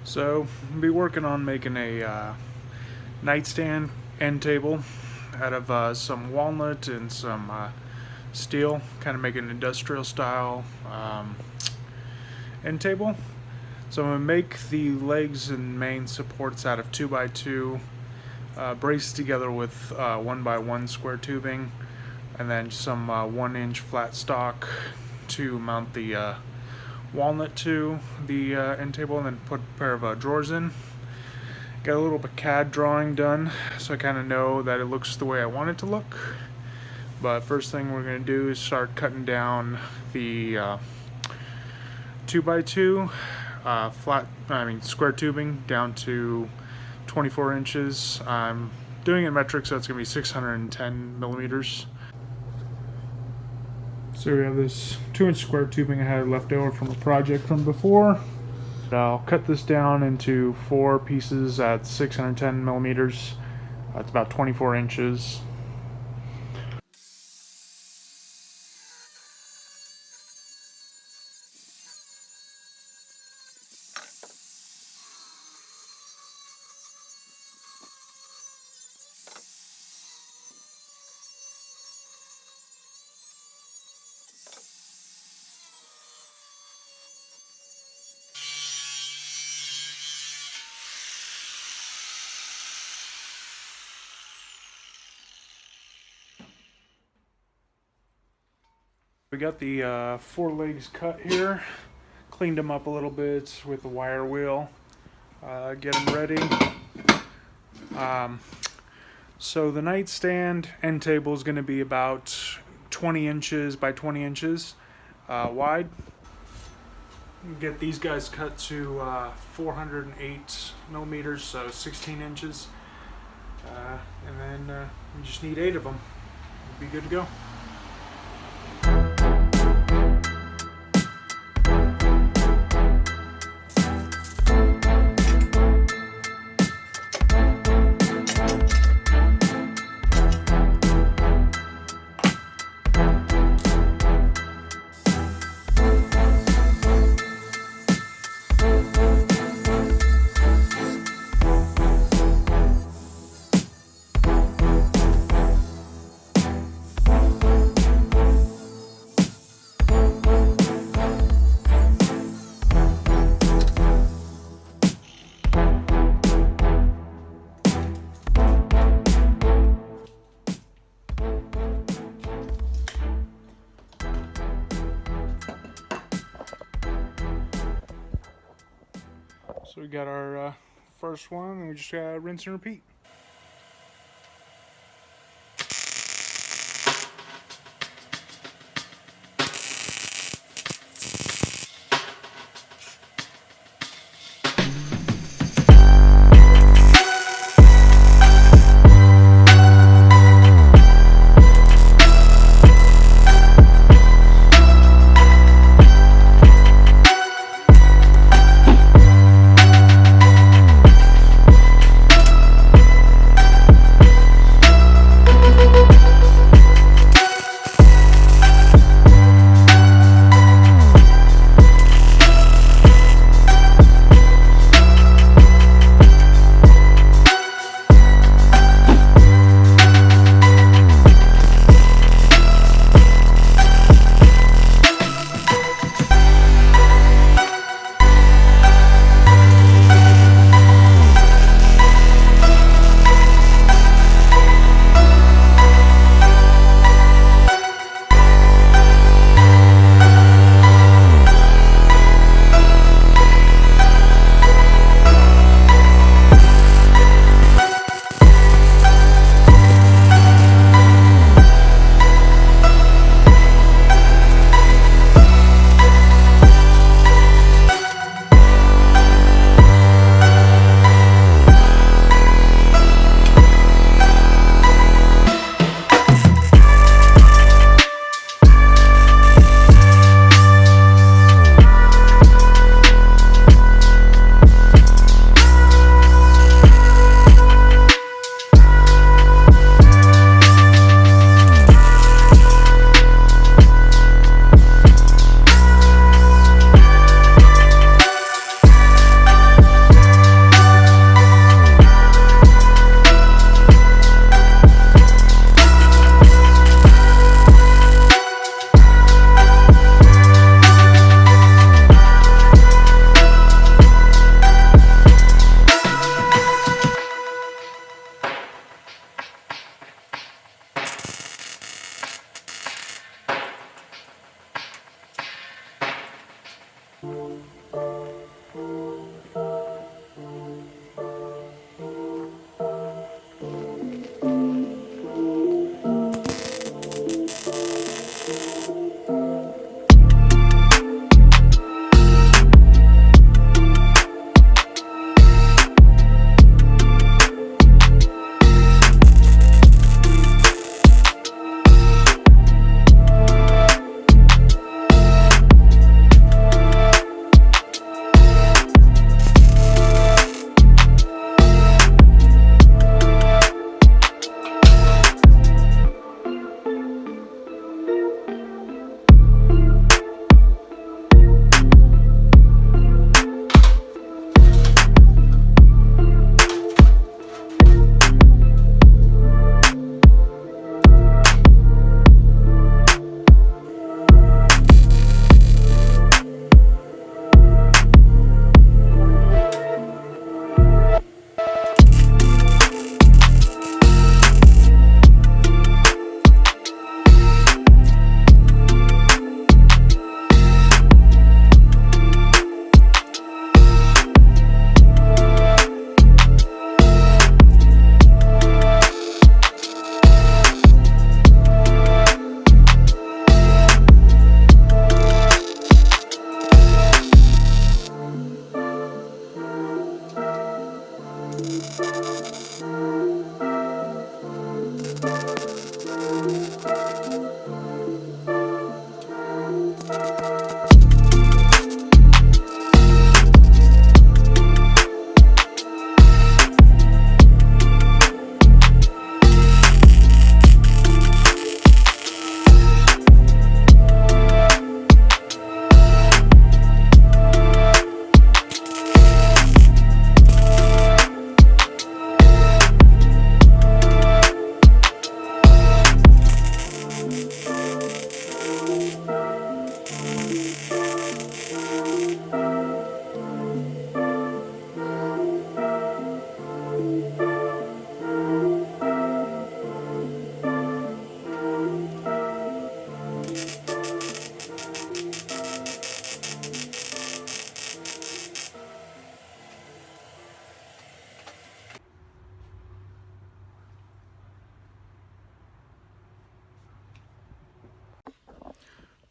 So I'll be working on making a nightstand end table out of some walnut and some steel, kind of make an industrial style end table. So I'm going to make the legs and main supports out of 2x2, braced together with 1x1 square tubing, and then some 1-inch flat stock to mount the walnut to the end table, and then put a pair of drawers in. Got a little bit CAD drawing done, so I kind of know that it looks the way I want it to look. But first thing we're going to do is start cutting down the 2x2 square tubing down to 24 inches. I'm doing it in metric, so it's going to be 610 millimeters. So we have this 2-inch square tubing I had left over from a project from before. I'll cut this down into 4 pieces at 610 millimeters. It's about 24 inches. We got the 4 legs cut here, cleaned them up a little bit with the wire wheel, get them ready. So the nightstand end table is going to be about 20 inches by 20 inches wide. Get these guys cut to 408 millimeters, so 16 inches, and then we just need 8 of them. We'll be good to go. So we got our first one, and we just gotta rinse and repeat.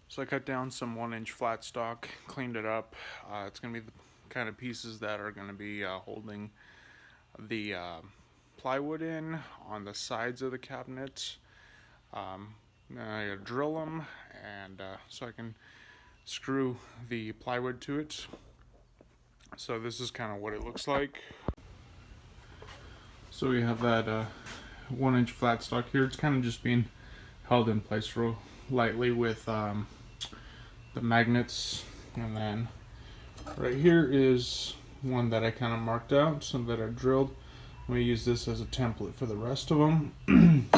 So I cut down some 1-inch flat stock, cleaned it up. It's going to be the kind of pieces that are going to be holding the plywood in on the sides of the cabinets. I gotta drill them, and so I can screw the plywood to it. So this is kind of what it looks like. So we have that 1-inch flat stock here. It's kind of just being held in place real lightly with the magnets, and then right here is one that I kind of marked out, some that I drilled. I'm going to use this as a template for the rest of them. And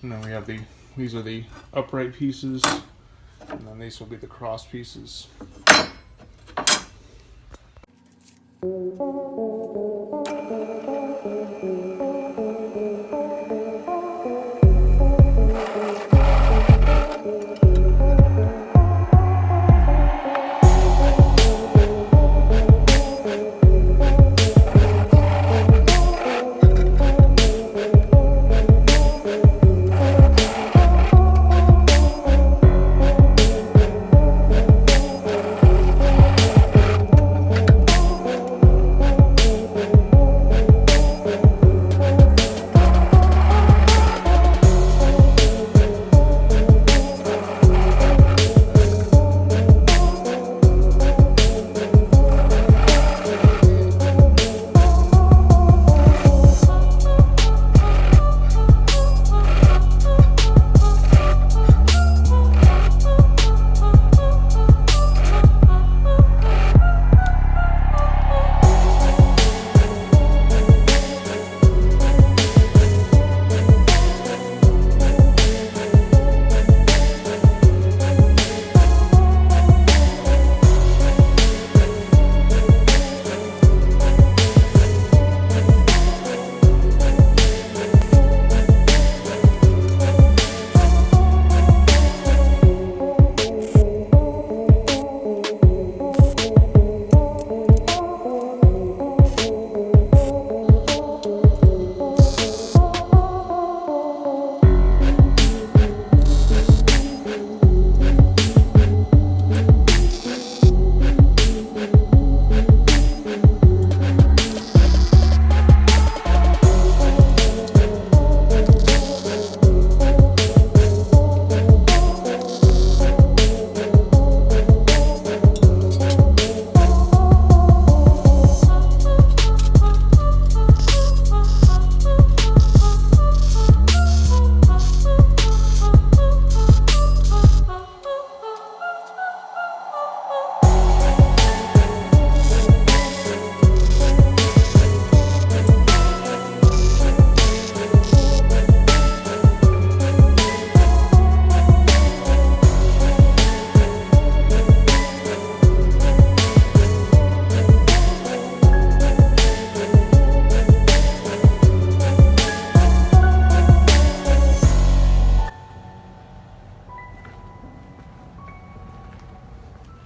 then we have these are the upright pieces, and then these will be the cross pieces.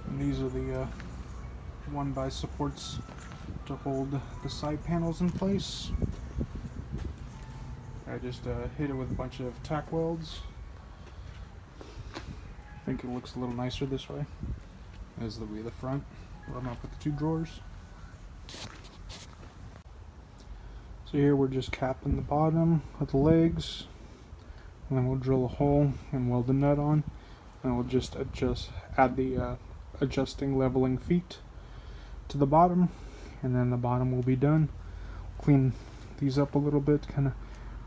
And these are the 1x supports to hold the side panels in place. I just hit it with a bunch of tack welds. I think it looks a little nicer this way. As the front, where I'm gonna put the 2 drawers. So here we're just capping the bottom of the legs, and then we'll drill a hole and weld the nut on, and we'll just add the adjusting leveling feet to the bottom, and then the bottom will be done. Clean these up a little bit, kind of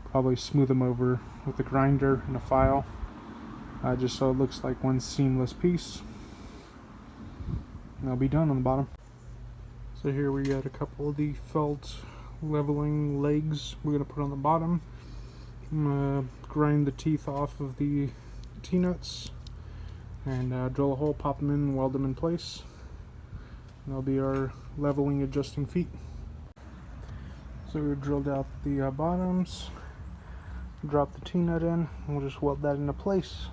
probably smooth them over with a grinder and a file, just so it looks like one seamless piece. And they'll be done on the bottom. So here we got a couple of the felt leveling legs we're going to put on the bottom. I'm going to grind the teeth off of the T-nuts and drill a hole, pop them in, weld them in place. And that'll be our leveling adjusting feet. So we drilled out the bottoms, drop the T-nut in, and we'll just weld that into place.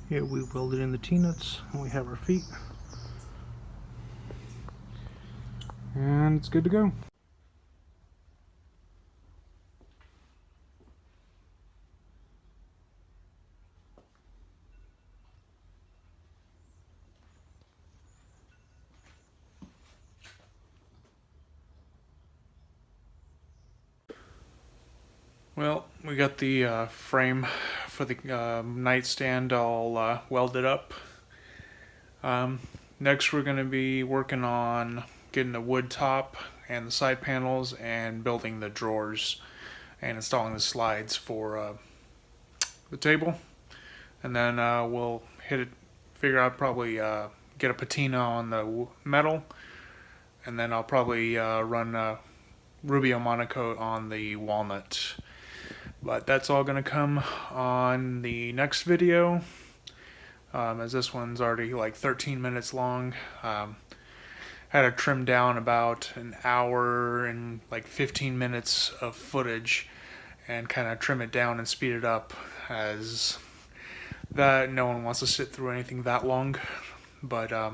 Here we welded in the T-nuts, and we have our feet. And it's good to go. Well, we got the frame for the nightstand all welded up. Next we're going to be working on getting the wood top and the side panels and building the drawers and installing the slides for the table. And then we'll figure out probably get a patina on the metal, and then I'll probably run Rubio Monocoat on the walnut. But that's all going to come on the next video, as this one's already like 13 minutes long. Had to trim down about an hour and like 15 minutes of footage and kind of trim it down and speed it up, as that no one wants to sit through anything that long. But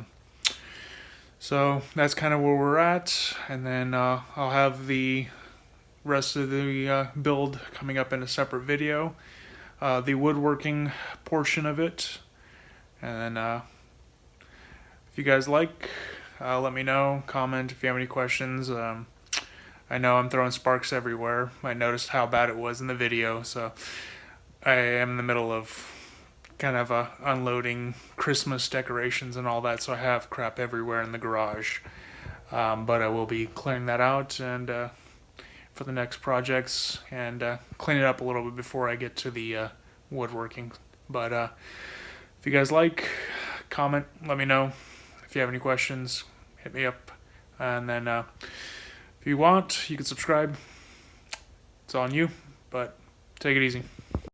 so that's kind of where we're at, and then I'll have the rest of the build coming up in a separate video, the woodworking portion of it. And then if you guys like, let me know, comment if you have any questions. I know I'm throwing sparks everywhere. I noticed how bad it was in the video, so I am in the middle of kind of unloading Christmas decorations and all that, so I have crap everywhere in the garage. But I will be clearing that out and for the next projects, and clean it up a little bit before I get to the woodworking. But if you guys like, comment, let me know. If you have any questions, hit me up. And then if you want, you can subscribe. It's on you, but take it easy.